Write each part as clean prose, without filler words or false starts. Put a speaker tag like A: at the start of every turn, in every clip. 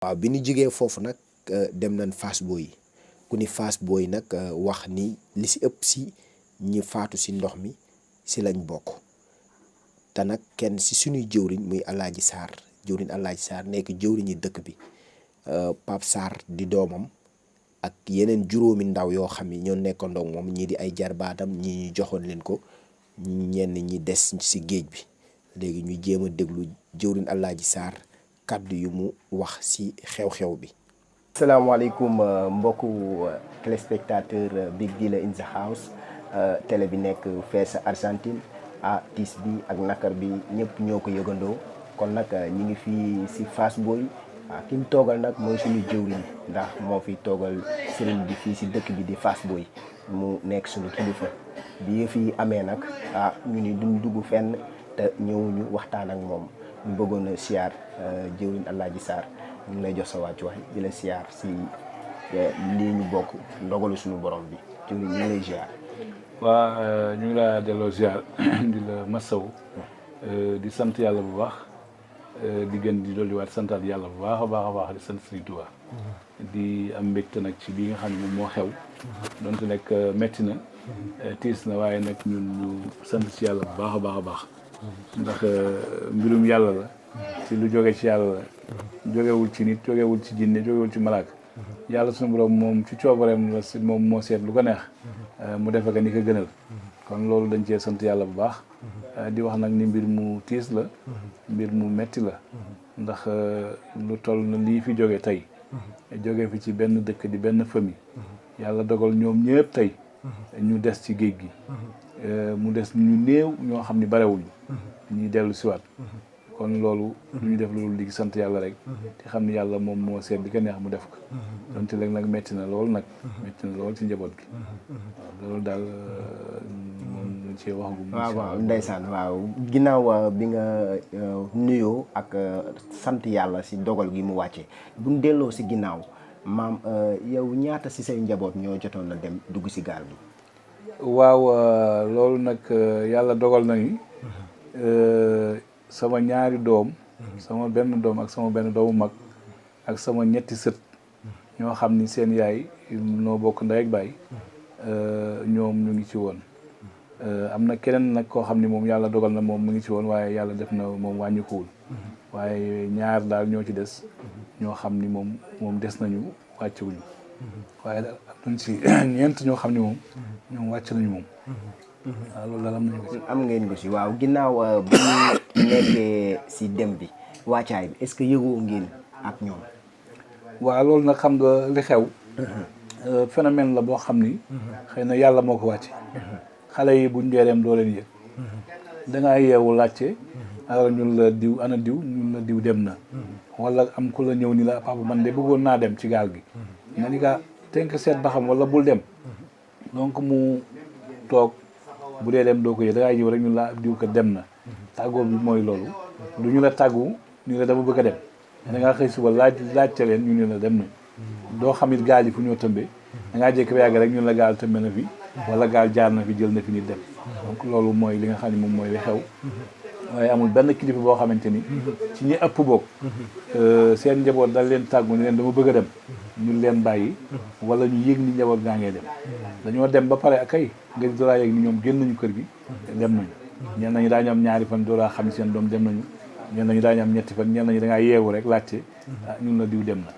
A: waaw bi ñu jógee foofu nag dem nañ Fass Boye ku ni Fass Boye nag wax ni li si ëpp si ñi faatu si ndox mi si lañ bokk te nag kenn si suñuy jëwriñ muy Alaaji Sarr jëwriñ Alaaji Sarr nekk jëwriñi dëkk bi Pape Sarr di doomam ak yeneen juróomi ndaw yoo xam ni ñoo nekkandoo moom ñii di ay jarbaatam ñii ñu joxoon leen ko ñenn ñi des si géej bi léegi ñu jéem a déglu jëwriñ Alaaji Sarr kàddu yu mu wax ci xew-xew bi.
B: asalaamaaleykum mbokku téléspectateur Big Deal in the house télé bi nekk fee sa Argentine tiis bi ak nakar bi ñëpp ñoo ko yëgandoo kon nag ñi ngi fii ci Fass Boye ki mu toogal nag mooy suñu jëwriñ ndax moo fi toogal sëriñ bi fii ci dëkk bi di Fass Boye mu nekk suñu kilifa bi yëf yi amee nag ñu ni duñ dugg fenn te ñëwuñu waxtaan ak moom ñu bëggoon a siyaar jëwriñ Alaaji Sarr ñu ngi lay jox sa wàccuwaay di la siyaar si lii ñu bokk ndogalu suñu borom bi jëwriñ ñu ngi lay siyaar.
C: waa ñu ngi laa delloo siyaar di la masaw di sant yàlla bu baax di gën di dolliwaat santaat yàlla bu baax a baax a baax di sant Sëriñ Tuubaa di am mbégte nag ci lii nga xam ne moom moo xew donte nag metti na tiis na waaye nag ñun ñu sant ci yàlla bu baax a baax a baax ndax mbirum yàlla la ci lu jóge ci yàlla la jógewul ci nit jógewul ci jinne jógewul ci malaaka yàlla suñu borom moom ci coobareem la si moom moo seet lu ko neex mu defe ko ni ko gënal kon loolu dañ cee sant yàlla bu baax di wax nag ni mbir mu tiis la mbir mu metti la ndax lu toll na lii fi jóge tey jóge fi ci benn dëkk di benn famille yàlla dogal ñoom ñëpp tey ñu des ci géej gi mu des ñu néew ñoo xam ni barewuñu ñuy dellu siwaat kon loolu lu ñu def loolu di sant yàlla rek te xam ni yàlla moom moo seet di ko neex mu def ko donte léegi nag metti na lool nag metti na lool ci njaboot gi waaw loolu daal moom ci wax gu
B: waaw ndeysaan waaw ginnaaw bi nga nuyoo ak sant yàlla si dogal gi mu wàcce buñ delloo si ginnaaw maam yow ñaata si say njaboot ñoo jotoon na dem dugg si gaal gi.
C: waaw loolu nag yàlla dogal na ni sama ñaari doom sama benn doom ak sama benn doomu mag ak sama ñetti sët ñoo xam ni seen yaay noo bokk ndey ak baay ñoom ñu ngi ci woon am na keneen nag koo xam ni moom yàlla dogal na moom mu ngi ci woon waaye yàlla def na moom wàññikuwul waaye ñaar daal ñoo ci des ñoo xam ni moom des nañu wàccuwuñu waaye daal am nañ ci ñeent ñoo xam ni moom ñoom wàcc nañu moom waaw loolu daal am nañu ko ci.
B: am ngeen ko si waaw ginnaaw bu ñu nekkee si dem bi wàccaay bi est-ce que yëgoo ngeen ak ñoom.
C: waaw loolu nag xam nga li xew phénomène la boo xam ni xëy na yàlla moo ko wàcce xale yi buñ dee dem doo leen yëg dangaa yeewu laajte alors ñun la diw ana diw ñun la diw dem na wala am ku la ñëw ni la papa man de bëggoon naa dem ci gaal gi nga ni kaa tenk seet ba xam wala bul dem donc mu toog bu dee dem doo ko yëg dangaa ñëw rek ñun la diw ko dem na tàggoo bi mooy loolu du ñu la tàggu ñu la dama bëgg a dem da ngaa xëy suba laajte leen ñu ne la dem nañ doo xam it gaal yi fu ñoo tëmbee da ngaa jékki ba yàgg rek ñun la gaal tëmbe na fi wala gaal jaar na fi jël na fi nit dem donc loolu mooy li nga xam ne moom mooy li xew waaye amul benn kilifa boo xamante ni ci ñi ëpp boog seen njaboot dal leen tàggu ni leen dama bëgg a dem ñu leen bàyyi wala ñu yëg ni njaboot gaa ngee dem dañoo dem ba pare akay nga di doolaa yëg ni ñoom génn nañu kër gi dem nañu ñenn nañu daañu am ñaari fan doolaa xam seen doom dem nañu ñenn nañu daañu am ñetti fan ñenn nañu da ngaa yeewu rek laajte ñun la diw dem na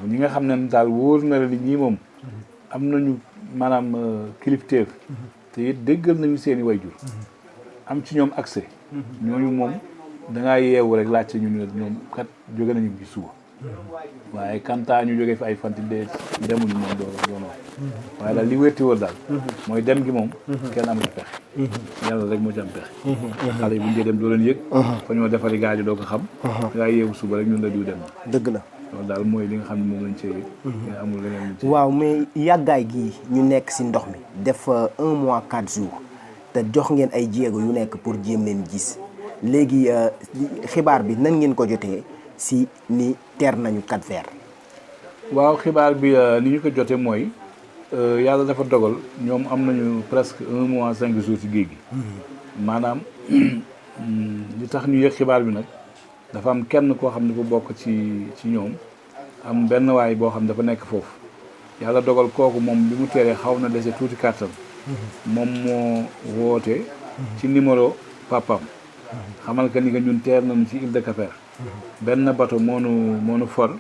C: donc ñi nga xam ne daal wóor na la ni ñii moom am nañu maanaam kilifteef te it déggal nañu seen i wayjur am ci ñoom accès ñooñu moom dangaa yeewu rek laajte ñu ne ñoom kat jóge nañu ci suba waaye kantaa ñu jóge fi ay fanti de demuñu moom doon wax waaye daal li wérti wër daal mooy dem gi moom kenn amu ci pexe yàlla rek moo ci am pexe xale yi bu ñu dee dem doo leen yëg fa ñoo defari gaal yi doo ko xam dangaa yeewu suba rek ñun la diw dem na
B: dëgg la
C: loolu daal mooy li nga xam ne moom lañ cee yëg mais amul leneen ci
B: waaw mais yàggaay gi ñu nekk si ndox mi def 1 mois 4 jours te jox ngeen ay jéego yu nekk pour jéem leen gis léegi xibaar bi nan ngeen ko jotee si ni teer nañu Cap-Vert.
C: waaw xibaar bi ni ñu ko jotee mooy yàlla dafa dogal ñoom am nañu presque 1 mois 5 jours ci géej gi maanaam li tax ñu yëg xibaar bi nag dafa am kenn koo xam ne ko bokk ci ñoom am benn waay boo xam dafa nekk foofu yàlla dogal kooku moom bi mu teeree xaw na dese tuuti kàttan moom moo woote ci numéro papam xamal que ni que ñun teer nañu ci île de Cap-Vert benn bateau moo nu for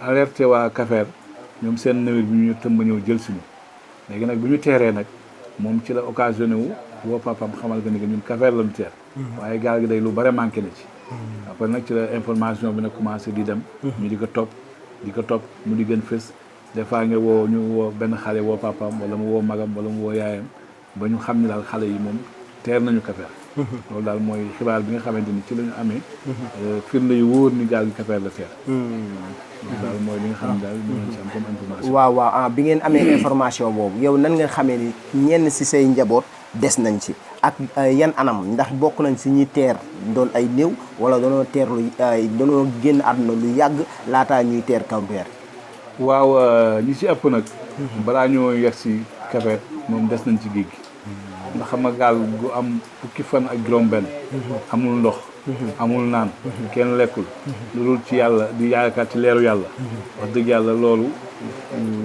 C: alerté waa Cap-Vert ñoom seen navire bi ñu tëmb ñëw jël suñu léegi nag bi ñu teeree nag moom ci la occasionné wu woo papam xamal que ni que ñun Cap-Vert lañu teer waaye gaal gi day lu bare manqué na ci après nag ci la information bi nag commencé di dem ñu di ko topp mu di gën fës des fois nga ñu woo benn xale woo papaam wala mu woo magam wala mu woo yaayam ba ñu xam ni daal xale yi moom teer nañu Cap-Vert loolu daal mooy xibaar bi nga xamante ni ci la ñu amee firnde yu wóor ni gaal gi Cap-Vert la teer loolu daal mooy li nga xam ne daal ñu ci am comme information
B: waaw bi ngeen amee information boobu yow nan nga xamee ni ñenn si say njaboot des nañ ci ak yan anam ndax bokk nañ si ñi teer doon ay néew wala danoo teer danoo génn àdduna lu yàgg laataa ñuy teer Cap-Vert
C: waaw ñi ci ëpp nag balaa ñoo yegg si Cap-Vert moom des nañ ci géej gi ndax xam nga gaal gu am fukki fan ak juróom-benn amul ndox amul naan kenn lekkul lu dul ci yàlla di yaakaar ci leeru yàlla wax dëgg yàlla loolu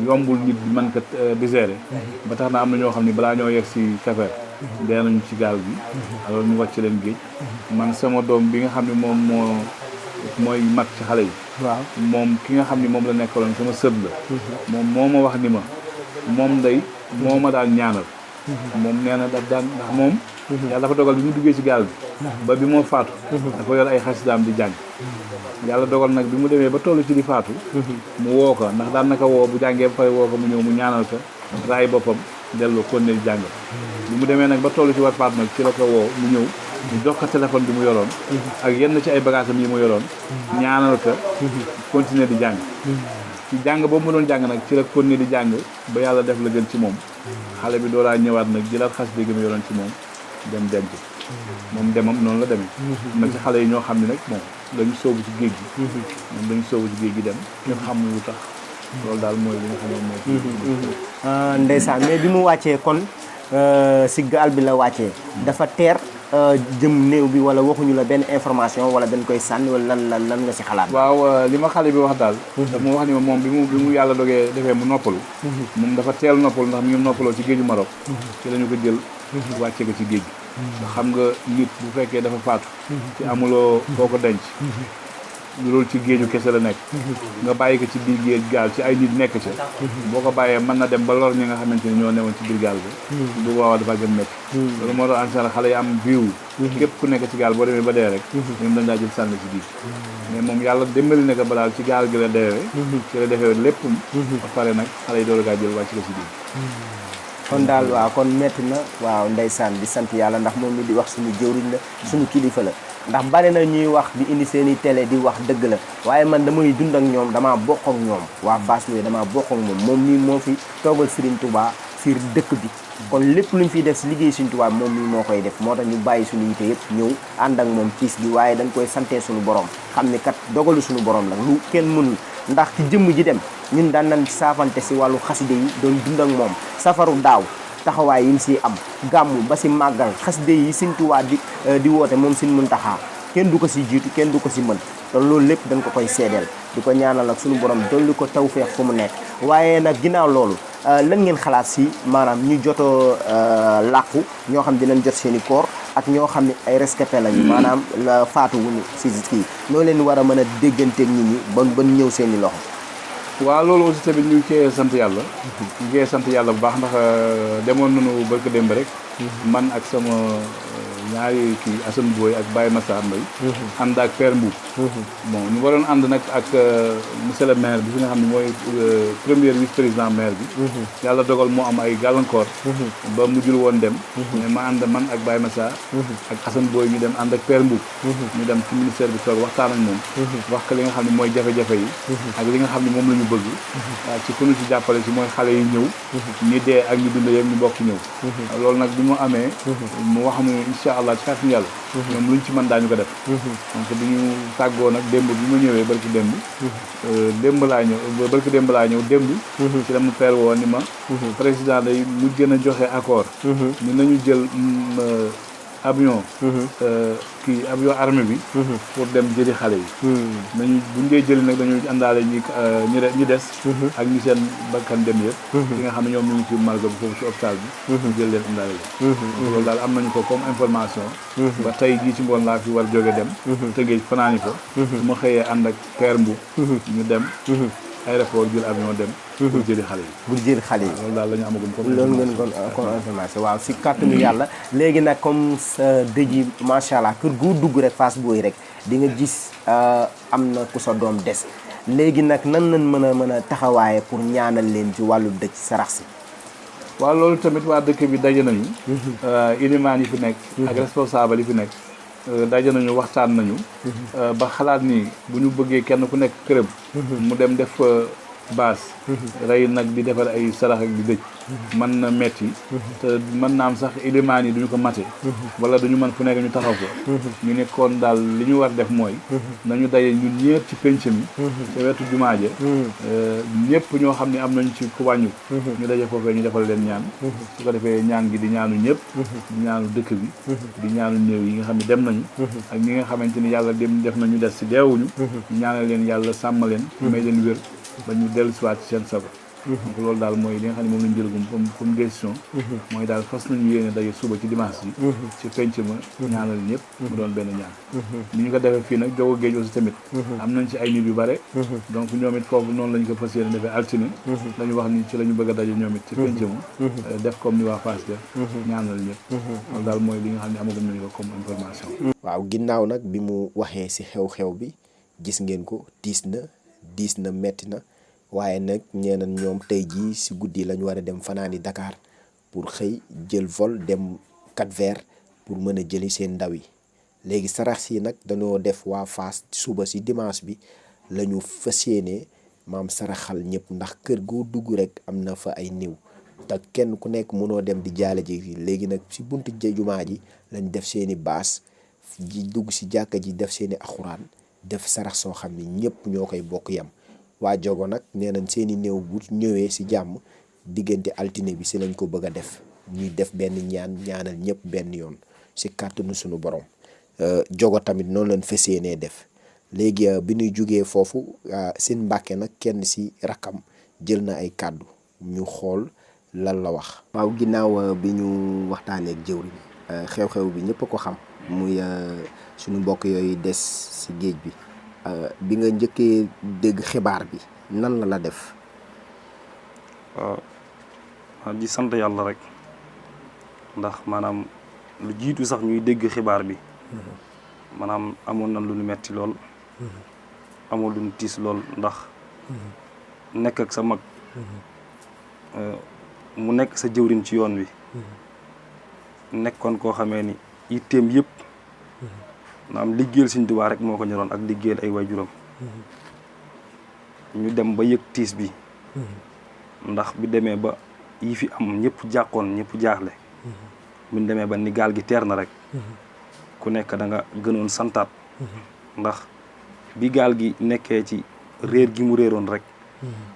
C: yombul nit di mën ko digérer ba tax na am na ñoo xam ne balaa ñoo yegg si Cap-Vert dee nañu ci gaal gi alors ñu wàcc leen géej man sama doom bi nga xam ne moom mooy mag ci xale yi
B: waaw
C: moom ki nga xam ne moom la nekkaloon sama sët la moom moo ma wax ni ma moom day moo ma daan ñaanal moom nee na daf daan ndax moom yàlla dafa dogal bi mu duggee ci gaal bi ba bi moo faatu dafa yor ay xasidaam di jàng yàlla dogal nag bi mu demee ba toll ci di faatu mu woo ko ndax daan naka woo bu jàngee ba pare woo ko mu ñëw mu ñaanal ko raay boppam delloo kon ne di jàng bi mu demee nag ba toll ci war faatu nag ci la ko woo mu ñëw ñu jox ko téléphone bi mu yoroon ak yenn ci ay bagaasam yi mu yoroon ñaanal ko continuer di jàng ci jàng boobu mu doon jàng nag ci la continuer di jàng ba yàlla def la gën ci moom xale bi doo laa ñëwaat nag jëlaat xas dégg mu yoroon ci moom dem denc moom demam noonu la demee na ci xale yi ñoo xam ne nag moom dañu soobu ci géej gi moom dañu soobu ci géej gi dem kenn xamul lu tax loolu daal mooy li nga xam ne mooy
B: ndeysaan mais bi mu wàccee kon si gaal bi la wàccee dafa teer jëm néew bi wala waxuñu la benn information wala dañ koy sànni wala lan nga si xalaat
C: waaw li ma xale bi wax daal dama wax ni ma moom bi mu yàlla dogee defee mu noppalu moom dafa teel noppalu ndax mi ngi noppaloo ci géeju Maroc ci la ñu ko jël wàcce ko ci géej gi xam nga nit bu fekkee dafa faatu ci amuloo foo ko denc loolu ci géeju kese la nekk nga bàyyi ko ci biir géej gaal ci ay nit nekk ca boo ko bàyyee mën na dem ba lor ñi nga xamante ni ñoo newoon ci biir gaal bi bu boobaa dafa gën métti loolu moo tax en xale yi am viwu képp ku nekk ci gaal boo demee ba dee rek ñoom dañ daa jël sànni ci biir mais moom yàlla dimbali na ko ba daal ci gaal gi la deewee ci la defee lépp ba pare nag xale yi doolu gaa jël wàcc ko ci biir
B: kon daal waaw kon metti na waaw ndeysaan di sant yàlla ndax moom mi di wax suñu jëwriñ la suñu kilifa la ndax bari na ñuy wax di indi seen i télé di wax dëgg la waaye man damay dund ak ñoom damaa bokk ak ñoom waa Fass Louye damaa bokk ak moom mii moo fi toogal Serigne Touba fiir dëkk bi kon lépp luñ fiy def si liggéey Serigne Touba moom mii moo koy def moo tax ñu bàyyi suñu yite yëpp ñëw ànd ak moom tiis bi waaye dañ koy santee suñu borom xam ni kat dogalu suñu borom la lu kenn mënul ndax ci jëmm ji dem ñun daan nañ saafante si wàllu xaside yi doon dund ak moom safaru daaw taxawaay yi mu siy am gàmmu ba si màggal xaside yi Sëñ Tuubaa di woote moom Sëñ Muntaxaa kenn du ko si jiitu kenn du ko si mën te loolu lépp dañ ko koy seedeel di ko ñaanal ak suñu borom dolli ko tawfeex fu mu nekk waaye nag ginnaaw loolu lan ngeen xalaat si maanaam ñu jotoo làqu ñoo xam dinañ jot seen i koor ak ñoo xam ne ay rescapé lañu maanaam la faatu wuñu si kii noo leen war a mën a dégganteeg nit ñi ban ñëw seen i loxo
C: waaw loolu aussi tamit ñu ngi cee sant yàlla ñu ngi cee sant yàlla bu baax ndax demoon nañu barka démb rek man ak sama ñaari kii Assane Boye ak Baye Massar Mbaye ànd ak Père Mboub bon ñu waroon ànd nag ak monsieur le maire bi fi nga xam ne mooy premier vice président maire bi yàlla dogal moo am ay gàllankoor ba mujjul woon dem mais ma ànd man ak Baye Massar ak Assane Boye ñu dem ànd ak Père Mboub ñu dem ci ministère bi toog waxtaan ak moom wax ko li nga xam ne mooy jafe-jafe yi ak li nga xam ne moom la ñu bëgg waaw ci ku ñu ci jàppale ci mooy xale yi ñëw ñi dee ak ñu dund yëpp ñu bokk ñëw loolu nag bi mu amee mu wax mu incha allah ci kàttanu yàlla ñoom luñ ci mën daañu ko def donc bi ñu tàggoo nag démb bi ma ñëwee barki démb démb laa ñëw démb ci la mu père woo ni ma président day mu gën a joxe accord ni nañu jël avion kii avion armée bi pour dem jëli xale yi nañu buñ dee jëli nag dañuy àndaale ñi des ak ñi seen bakkan dem yëpp li nga xam ne ñoom ñu ngi ci margo bi foofu ci hôpital bi ñu jël leen àndaale leen loolu daal am nañu ko comme information ba tey jii ci ngoon laa fi war jóge dem tëggee fanaani fa su ma xëyee ànd ak père Mbu ñu dem aéroport jël avion dem pour jëli xale yi
B: pour jëli xale yi
C: loolu daal la ñu amagum
B: loolu ngeen kon comme information waaw si kàttanu yàlla léegi nag comme sa dëj yi macha allah kër gu dugg rek Fass Boye rek di nga gis am na ku sa doom des léegi nag nan lañ mën a taxawaaye pour ñaanal leen ci wàllu dëj sarax si
C: waaw loolu tamit waa dëkk bi daje nañu ilimaan yi fi nekk ak responsable yi fi nekk daje nañu waxtaan nañu ba xalaat ni bu ñu bëggee kenn ku nekk këram mu dem def baas rey nag di defar ay sarax ak di dëj mën na metti te mën naa am sax ilimaan yi duñu ko mate wala duñu mën fu nekk ñu taxaw ko ñu nekkoon daal li ñu war def mooy nañu daje ñun ñëpp ci penc mi te wetu jumaa ja ñëpp ñoo xam ne am nañu ci ku wàññu ñu daje foofee ñu defal leen ñaan su ko defee ñaan gi di ñaanu ñëpp di ñaanu dëkk bi di ñaanu néew yi nga xam ne dem nañu ak ñi nga xamante ni yàlla dem def nañu des ci deewuñu ñaanal leen yàlla sàmm leen may leen wér ba ñu dellusiwaat ci seen sago donc loolu daal mooy li nga xam ne moom lañu jëlagum comme décision mooy daal fas nañu yéene daje suba ci dimanche bi ci penc ma ñaanal ñëpp mu doon benn ñaan ni ñu ko defee fii nag Jogo Géej aussi tamit am nañ ci ay nit yu bare donc ñoom it foofu noonu lañu ko fas yéene defee altine lañu wax ni ci la ñu bëgg a daje ñoom it ci penc ma def comme ni waa Fass def ñaanal ñëpp loolu daal mooy li nga xam ne amagum nañu ko comme information
A: waaw ginnaaw nag bi mu waxee ci xew-xew bi gis ngeen ko diis na metti na waaye nag ñeeneen ñoom tey jii ci guddi lañu war a dem fanaani Dakar pour xëy jël vol dem Cap-Vert pour mën a jëli seen ndaw yi léegi sarax si nag dañoo def waa Fass suba ci dimanche bi la ñu fas yéene maam saraxal ñëpp ndax kër goo dugg rek am na fa ay niw te kenn ku nekk mënoo dem di jaale ji léegi nag ci buntu jumaa ji lañ def seeni baas ji dugg ci jàkka ji def seeni axuraan def sarax soo xam ne ñëpp ñoo koy bokk yam waa Jogo nag nee nañ seeni néew bu ñëwee ci jàmm diggante altine bi ci lañ ko bëgg a def ñuy def benn ñaanal ñëpp benn yoon ci kàttanu sunu borom Jogo tamit noonu lañ fas yéenee def léegi bi ñuy jógee foofu seen Mbàkke nag kenn ci rakkam jël na ay kàddu ñu xool lan la wax.
B: waaw ginnaaw bi ñu waxtaanee ak jëwriñ xew-xew bi ñëpp a ko xam muy suñu mbokk yooyu des ci géej bi bi nga njëkkee dégg xibaar bi nan la def.
D: waaw di sant yàlla rek ndax maanaam lu jiitu sax ñuy dégg xibaar bi maanaam amoon na lu ñu metti lool amoon lu ñu tiis lool ndax nekk ak sa mag mu nekk sa jëwriñ ci yoon wi nekkoon koo xamee ni yitteem yëpp maanaam liggéeyal Sëñ Tuubaa rek moo ko ñoroon ak liggéeyal ay waajuram ñu dem ba yëg tiis bi ndax bi demee ba yi fi am ñëpp jàqoon ñëpp jaaxle buñ demee ba ni gaal gi teer na rek ku nekk da nga gënoon santaat ndax bi gaal gi nekkee ci réer gi mu réeroon rek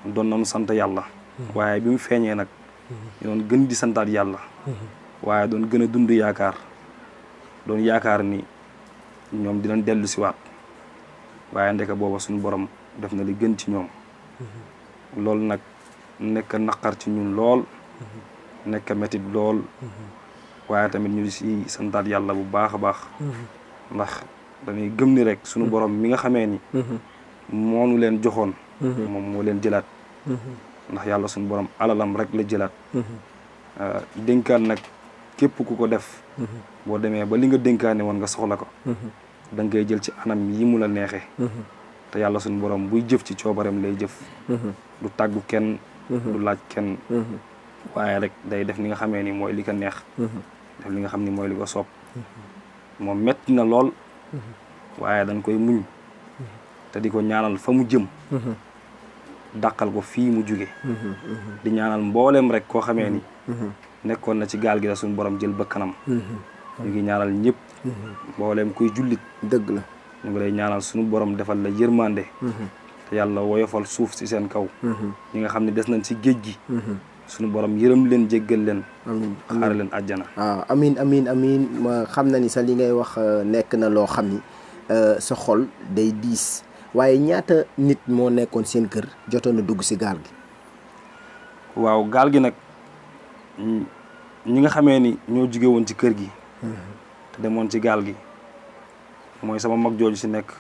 D: doon nañu sant yàlla waaye bi mu feeñee nag ñu doon gën di santaat yàlla waaye doon gën a dund yaakaar doon yaakaar ni ñoom dinañ dellu si waat waaye ndeke booba suñu borom def na li gën ci ñoom loolu nag nekk naqar ci ñun lool nekk metit lool waaye tamit ñu si santaat yàlla bu baax a baax ndax dañuy gëm ni rek suñu borom mi nga xamee ni moonu leen joxoon moom moo leen jëlaat ndax yàlla suñu borom alalam rek la jëlaat dénkaan nag képp ku ko def boo demee ba li nga dénkaane woon nga soxla ko da ngay jël ci anam yi mu la neexee te yàlla suñu borom buy jëf ci coobareem lay jëf du tàggu kenn du laaj kenn waaye rek day def li nga xamee ni mooy li ko neex def li nga xam ni mooy li ko soob moom metti na lool waaye dañ koy muñ te di ko ñaanal fa mu jëm dàqal ko fii mu jóge di ñaanal mbooleem rek koo xamee ni nekkoon na ci gaal gi la suñu borom jël ba kanam ñu ngi ñaanal ñëpp mbooleem kuy jullit
B: dëgg la
D: ñu ngi lay ñaanal suñu borom defal la yërmande te yàlla woyofal suuf ci seen kaw ñi nga xam ne des nañ ci géej gi suñu borom yërëm leen jéggal leen
B: amiin
D: xaare leen àjjana.
B: waaw amiin ma xam na ni sa li ngay wax nekk na loo xam ni sa xol day diis waaye ñaata nit moo nekkoon seen kër jotoon na dugg si gaal gi.
D: waaw gaal gi nag ñi nga xamee ni ñoo jóge woon ci kër gi te demoon ci gaal gi mooy sama mag jooju si nekk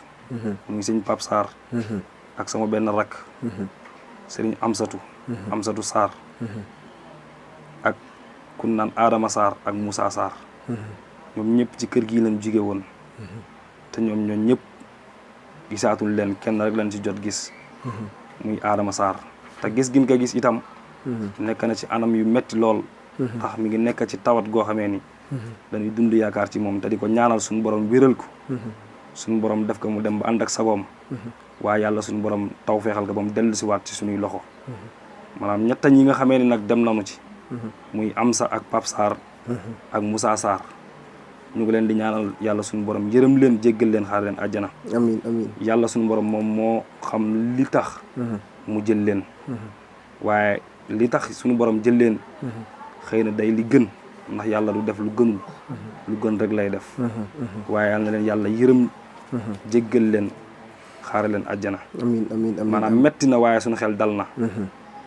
D: mu ngi sëñ Pape Sarr ak sama benn rakk sëriñ Amsatu Sarr ak kun naan Adama Sarr ak Moussa Sarr ñoom ñëpp ci kër gi lañ jóge woon te ñoom ñëpp gisaatul leen kenn rek lañ ci jot gis muy Adama Sarr te gis gin ko gis itam nekk na ci anam yu metti lool ndax mi ngi nekk ci tawat goo xamee ni dañuy dund yaakaar ci moom te di ko ñaanal suñu borom wéral ko suñu borom def ko mu dem ba ànd ak sagoom waaye yàlla suñu borom taw feexal ko ba mu dellu si waat ci suñuy loxo maanaam ñett ñi nga xamee ni nag dem nañu ci muy Amsa ak Pape Sarr ak Moussa Sarr ñu ngi leen di ñaanal yàlla suñu borom yërëm leen jéggal leen xaar leen àjjana
B: amiin
D: yàlla suñu borom moom moo xam li tax mu jël leen waaye li tax suñu borom jël leen xëy na day li gën ndax yàlla du def lu gënul lu gën rek lay def waaye yàlla na leen yàlla yërëm jéggal leen xaare leen àjjana
B: amiin
D: maanaam metti na waaye suñu xel dal na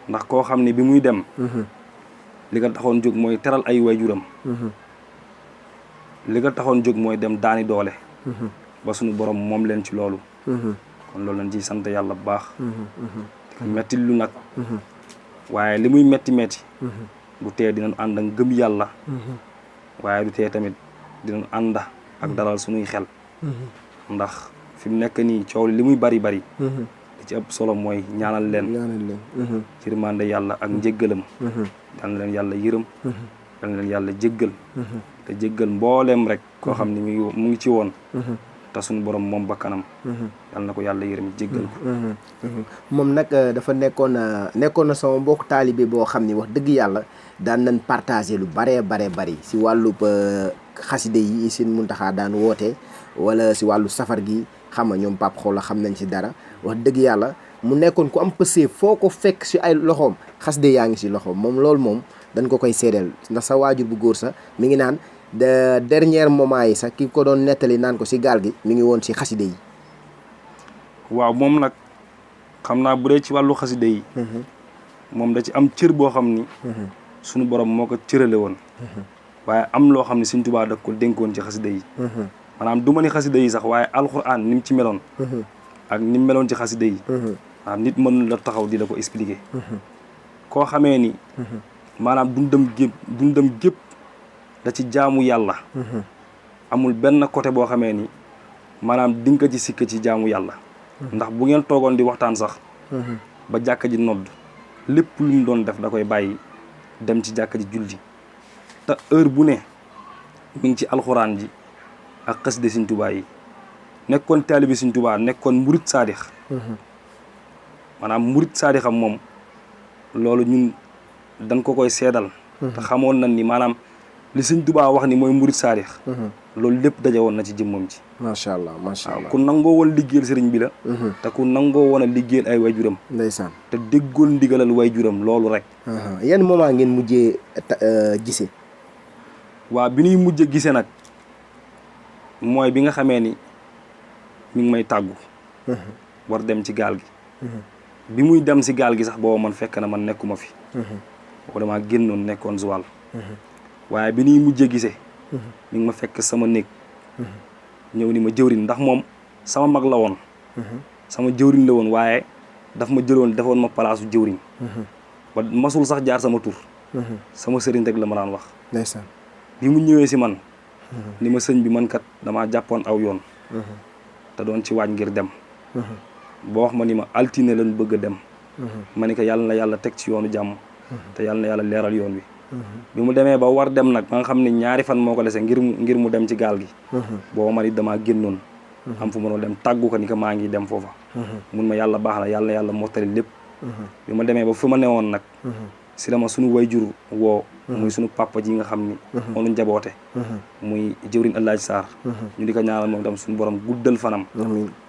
D: ndax koo xam ne bi muy dem li nga taxoon jóg mooy teral ay waajuram li nga taxoon jóg mooy dem daani doole ba suñu borom moom leen ci loolu kon loolu lañ ciy sant yàlla bu baax metti lu nag waaye li muy metti du tee dinañ ànd ak gëm yàlla waaye du tee tamit dinañ ànd ak dalal suñuy xel ndax fi mu nekk nii coow li muy bari li ci ëpp solo mooy ñaanal leen ci yërmande yàlla ak njéggalam yal na leen yàlla yërëm yal na leen yàlla jéggal te jéggal mbooleem rek koo xam ne mu ngi ci woon te suñu borom moom ba kanam yal na ko yàlla yërëm jéggal ko
B: moom nag dafa nekkoon na sama mbokk taalibe boo xam ni wax dëgg yàlla daan nañ partagé lu bari si wàllub xaside yi seen Muntaxa daan woote wala si wàllu safar gi xam nga ñoom Pape Xoola xam nañ si dara wax dëgg yàlla mu nekkoon ku am pësee foo ko fekk si ay loxoom xaside yaa ngi si loxoom moom loolu moom dañ ko koy seedeel ndax sa waajur bu góor sax mi ngi naan de dernier moment yi sax ki ko doon nettali naan ko si gaal gi mi ngi woon si xaside yi.
D: waaw moom nag xam naa bu dee ci wàllu xaside yi moom da ci am cër boo xam ni suñu borom moo ko cërale woon waaye am loo xam ne Sëñ Tuubaa da ko dénkoon ci xaside yi maanaam du ma ni xaside yi sax waaye alxuraan ni mu ci meloon ak ni mu meloon ci xaside yi maanaam nit mën la taxaw di la ko expliquer koo xamee ni maanaam dundam gépp da ci jaamu yàlla amul benn côté boo xamee ni maanaam di nga ko ci sikk ci jaamu yàlla ndax bu ngeen toogoon di waxtaan sax ba jàkka ji nodd lépp lu mu doon def da koy bàyyi dem ci jàkka ji julli te heure bu ne mi ngi ci alxuraan ji ak xaside Sëñ Tuubaa yi nekkoon taalibi Sëñ Tuubaa nekkoon murit saadix maanaam murit saadixam moom loolu ñun dañ ko koy seedal te xamoon nañ ni maanaam li Sëñ Tuubaa wax ni mooy murit saadix loolu lépp daje woon na ci jëmmam ci
B: macha allah
D: ku nangoo woon liggéeyal sëriñ bi la te ku nangoo woon a liggéeyal ay wayjuram
B: ndeysaan te
D: déggoon ndigalal wayjuram loolu rek
B: yan moment ngeen mujjee gise
D: waaw bi ñuy mujjee gise nag mooy bi nga xamee ni mi ngi may tàggu war dem ci gaal gi bi muy dem si gaal gi sax booba man fekk na man nekkuma fi boo damaa génnoon nekkoon Joal waaye bi ñuy mujjee gisee mi ngi ma fekk sama néeg ñëw ni ma jëwriñ ndax moom sama mag la woon sama jëwriñ la woon waaye daf ma jëloon defoon ma palaasu jëwriñ ba masul sax jaar sama tur sama sëriñ rek la ma daan wax
B: ndeysaan
D: bi mu ñëwee si man ni ma sëñ bi man kat damaa jàppoon aw yoon te doon ci waaj ngir dem boo wax ma ni ma altine lañ bëgg a dem ma ni ko yàlla na yàlla teg ci yoonu jàmm te yàlla na yàlla leeral yoon wi bi mu demee ba war dem nag ba nga xam ne ñaari fan moo ko dese ngir mu dem ci gaal gi booba man it damaa génnoon am fu mënoo dem tàggu ko ni ko maa ngi dem foofa mun ma yàlla baax na yàlla na yàlla mottali lépp bi ma demee ba fu ma newoon nag si dama suñu wayjur woo muy suñu papa ji nga xam ni moo nu njaboote muy jëwriñ Alaaji Sarr ñu di ko ñaanal moom tam suñu borom guddal fanam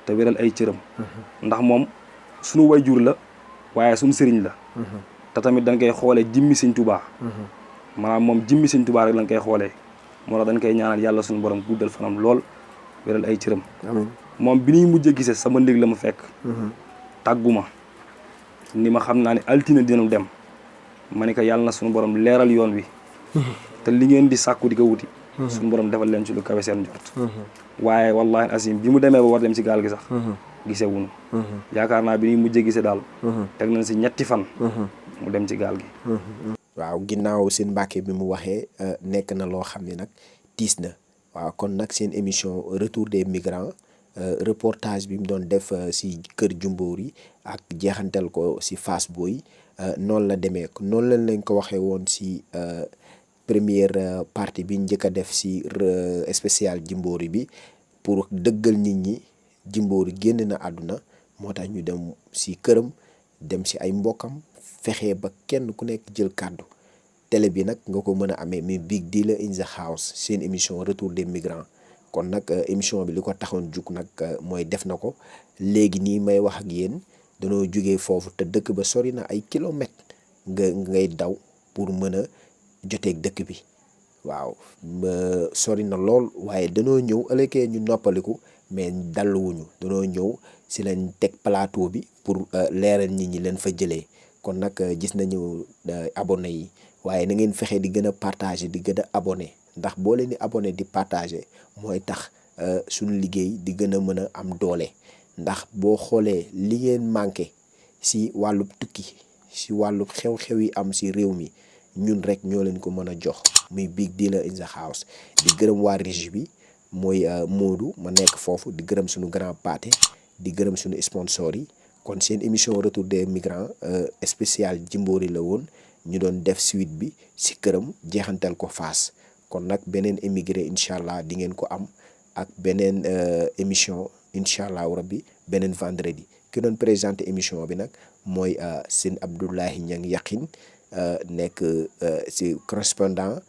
D: te wéral ay cëram ndax moom suñu wayjur la waaye suñu sëriñ la te tamit dañ koy xoolee jimmi Sëñ Tuubaa maanaam moom jimmi Sëñ Tuubaa rek lañ koy xoolee moo tax dañ koy ñaanal yàlla suñu borom guddal fanam lool wéral ay cëram
A: amiin
D: moom bi ñuy mujj gisee sama ndég la ma fekk tàgguma ni ma xam naa ne altine dina dem ma ne ko yàlla na suñu borom leeral yoon wi te li ngeen di sàkku di ko wuti suñu borom defal leen ci lu kawe seen jot waaye wallahi asim bi mu demee ba war dem ci gaal gi sax gisee wuñu yaakaar naa bi ñuy mujjee gisee daal teg nañ si 3 fan mu dem ci gaal gi
A: waaw ginnaaw seen Mbàkke bi mu waxee nekk na loo xam ne nag tiis na waaw kon nag seen émission retour des migrants reportage bi mu doon def si kër Jumboor yi ak jeexantal ko si Fass Boye noonu la demee noonu lañ ko waxee woon si première partie bi njëkk a def si spécial Jumboor bi pour dëggal nit ñi Jumboor génn na àdduna moo tax ñu dem si këram dem si ay mbokkam fexe ba kenn ku nekk jël kàddu télé bi nag nga ko mën a amee mais Big Deal in the house seen émission retour des migrants kon nag émission bi li ko taxoon jug nag mooy def na ko léegi nii may wax ak yéen danoo jugee foofu te dëkk ba sori na ay kilomètres ngay daw pour mën a joteeg dëkk bi waaw sori na lool waaye danoo ñëw ëllëgee ñu noppaliku mais dalluwuñu danoo ñëw si lañ teg plateau bi pour leeral nit ñi leen fa jëlee kon nag gis nañu abonné yi waaye na ngeen fexe di gën a partager di gën a abonné ndax boo leen di abonné di partager mooy tax suñu liggéey di gën a mën a am doole ndax boo xoolee li ngeen manqué si wàllub tukki si wàllub xew-xew yi am si réew mi ñun rek ñoo leen ko mën a jox muy Big Deal in the house di gërëm waa régie bi mooy Modou ma nekk foofu di gërëm suñu grand pâté di gërëm suñu sponsor yi kon seen émission retour des migrants spécial Jumboor la woon ñu doon def suite bi si këram jeexantal ko Fass kon nag beneen émigré incha allah di ngeen ko am ak beneen émission incha allah rabbi beneen vendredi ki doon présenté émission bi nag mooy seen Abdoulaye Niang Yakhine nekk si correspondant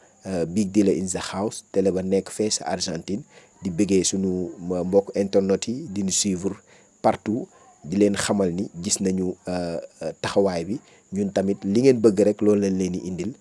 A: Big Deal in the house télé ba nekk fee sa Argentine di bëggee sunu mbokk internet yi di ñu suivre partout di leen xamal ni gis nañu taxawaay bi ñun tamit li ngeen bëgg rek loolu lañ leen di indil